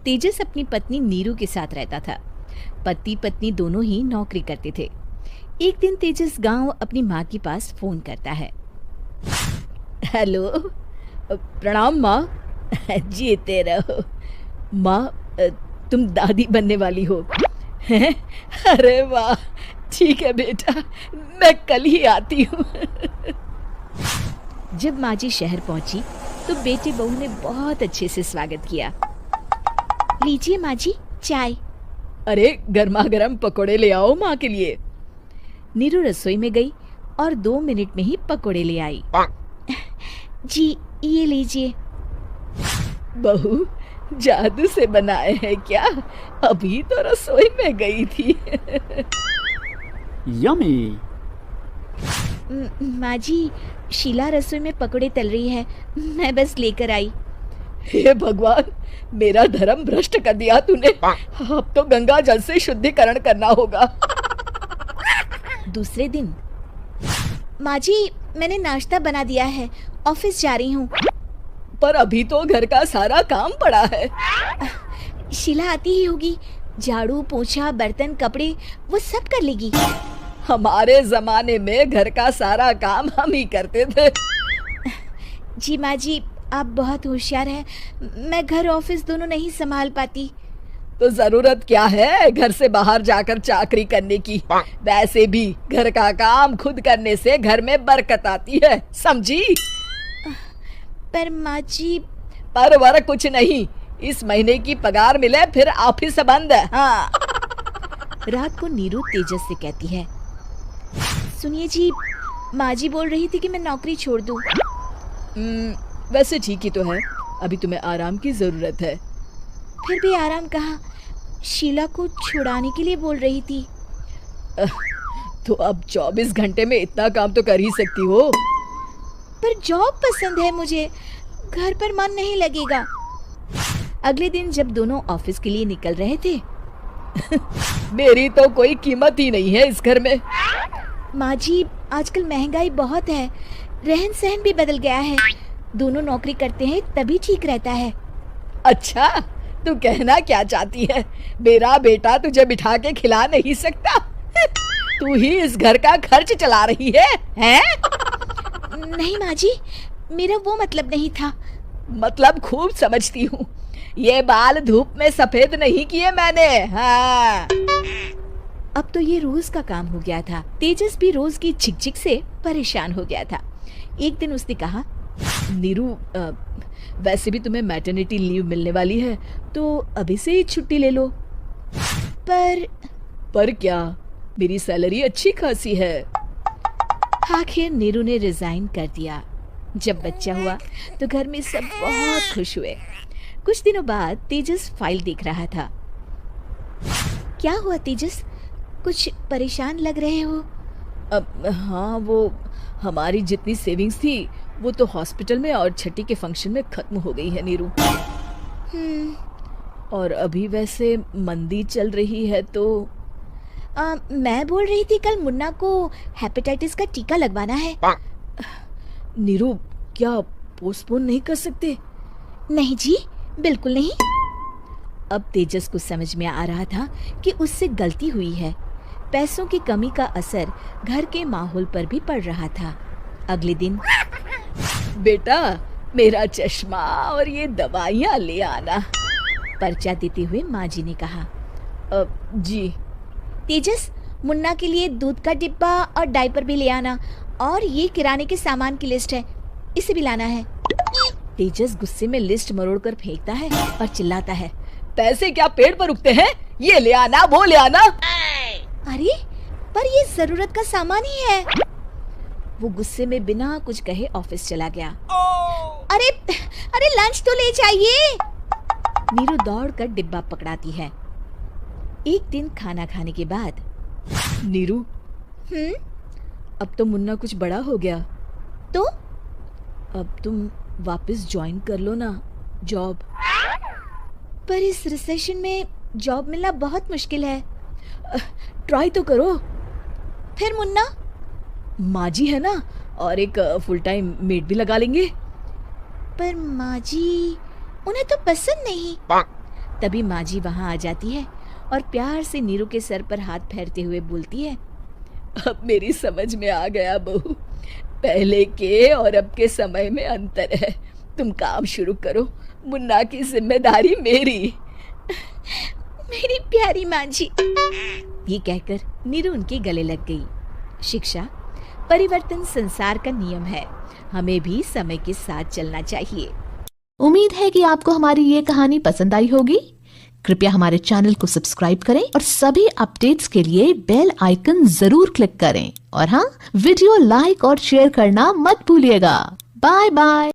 तेजस अपनी पत्नी नीरू के साथ रहता था। पति पत्नी दोनों ही नौकरी करते थे। एक दिन तेजस गांव अपनी माँ के पास फोन करता है। हेलो, प्रणाम माँ। जीते रहो माँ, तुम दादी बनने वाली हो हैं? अरे वाह, ठीक है बेटा, मैं कल ही आती हूँ। जब माँ जी शहर पहुंची तो बेटे बहू ने बहुत अच्छे से स्वागत किया। लीजिए माँ जी चाय। अरे गर्मा गर्म पकोड़े ले आओ माँ के लिए। नीरू रसोई में गई और 2 मिनट में ही पकोड़े ले आई। जी ये लीजिए। बहू जादू से बनाए हैं क्या? अभी तो रसोई में गई थी। यम्मी। माँ जी, शीला रसोई में पकोड़े तल रही है, मैं बस लेकर आई। हे भगवान, मेरा धर्म भ्रष्ट कर दिया तूने। अब तो गंगा जल से शुद्धिकरण करना होगा। दूसरे दिन, माँ जी मैंने नाश्ता बना दिया है, ऑफिस जा रही हूँ। पर अभी तो घर का सारा काम पड़ा है। शीला आती ही होगी, झाड़ू पोछा बर्तन कपड़े वो सब कर लेगी। हमारे जमाने में घर का सारा काम हम ही करते थे। जी माँ जी, आप बहुत होशियार हैं, मैं घर ऑफिस दोनों नहीं संभाल पाती। तो जरूरत क्या है घर से बाहर जाकर चाकरी करने की? वैसे भी घर का काम खुद करने से घर में बरकत आती है, समझी? पर माँ जी। पर वर कुछ नहीं, इस महीने की पगार मिले फिर ऑफिस बंद। हाँ। रात को नीरू तेजस से कहती है, सुनिए जी, माँ जी बोल रही थी कि मैं नौकरी छोड़ दूं। वैसे ठीक ही तो है, अभी तुम्हें आराम की जरूरत है। फिर भी आराम कहाँ, शीला को छुड़ाने के लिए बोल रही थी। तो अब 24 घंटे में इतना काम तो कर ही सकती हो। पर जॉब पसंद है मुझे, घर पर मन नहीं लगेगा। अगले दिन जब दोनों ऑफिस के लिए निकल रहे थे, मेरी तो कोई कीमत ही नहीं है इस घर में। माँ जी आजकल महंगाई बहुत है, रहन सहन भी बदल गया है, दोनों नौकरी करते हैं तभी ठीक रहता है। अच्छा, तू कहना क्या चाहती है? मेरा बेटा तुझे बिठा के खिला नहीं सकता? तू ही इस घर का खर्च चला रही है, हैं? नहीं माँ जी, मेरा वो मतलब नहीं था। मतलब खूब समझती हूँ, ये बाल धूप में सफेद नहीं किए मैंने। हाँ। अब तो ये रोज का काम हो गया था। तेजस भी रोज की झिकझिक से परेशान हो गया था। एक दिन उसने कहा, नीरू, वैसे भी तुम्हें मैटरनिटी लीव मिलने वाली है, तो अभी से ही छुट्टी ले लो। पर क्या, मेरी सैलरी अच्छी खासी है। आखिर नीरू ने रिजाइन कर दिया। जब बच्चा हुआ तो घर में सब बहुत खुश हुए। कुछ दिनों बाद तेजस फाइल देख रहा था। क्या हुआ तेजस, कुछ परेशान लग रहे हो? हाँ, वो हमारी जितनी सेविंग्स थी वो तो हॉस्पिटल में और छठी के फंक्शन में खत्म हो गई है नीरू। और अभी वैसे मंदी चल रही है तो मैं बोल रही थी कल मुन्ना को हेपेटाइटिस का टीका लगवाना है। नीरू, क्या पोस्टपोन नहीं कर सकते? नहीं जी, बिल्कुल नहीं। अब तेजस को समझ में आ रहा था कि उससे गलती हुई है। पैसों की कमी का असर घर के माहौल पर भी पड़ रहा था। अगले दिन, बेटा मेरा चश्मा और ये दवाइयाँ ले आना, पर्चा देते हुए माँ जी ने कहा। जी। तेजस, मुन्ना के लिए दूध का डिब्बा और डायपर भी ले आना, और ये किराने के सामान की लिस्ट है, इसे भी लाना है। तेजस गुस्से में लिस्ट मरोड़कर फेंकता है और चिल्लाता है, पैसे क्या पेड़ पर उगते हैं? ये ले आना, वो ले आना। अरे पर ये जरूरत का सामान ही है। वो गुस्से में बिना कुछ कहे ऑफिस चला गया। अरे अरे लंच तो ले जाइए। नीरू दौड़कर डिब्बा पकड़ाती है। एक दिन खाना खाने के बाद, नीरू, अब तो मुन्ना कुछ बड़ा हो गया, तो अब तुम वापस ज्वाइन कर लो ना जॉब। पर इस रिसेशन में जॉब मिलना बहुत मुश्किल है। ट्राई तो करो। फिर मुन्ना? माँ जी है ना, और एक फुल टाइम मेड भी लगा लेंगे। पर माँ जी, उन्हें तो पसंद नहीं। तभी माँ जी वहाँ आ जाती है और प्यार से नीरू के सर पर हाथ फेरते हुए बोलती है, अब मेरी समझ में आ गया बहू, पहले के और अब के समय में अंतर है। तुम काम शुरू करो, मुन्ना की जिम्मेदारी मेरी। मेरी प्यारी माँ जी। ये कहकर नीरू उनके गले लग गई। शिक्षा, परिवर्तन संसार का नियम है, हमें भी समय के साथ चलना चाहिए। उम्मीद है कि आपको हमारी ये कहानी पसंद आई होगी। कृपया हमारे चैनल को सब्सक्राइब करें और सभी अपडेट्स के लिए बेल आइकन जरूर क्लिक करें। और हाँ, वीडियो लाइक और शेयर करना मत भूलिएगा। Bye bye.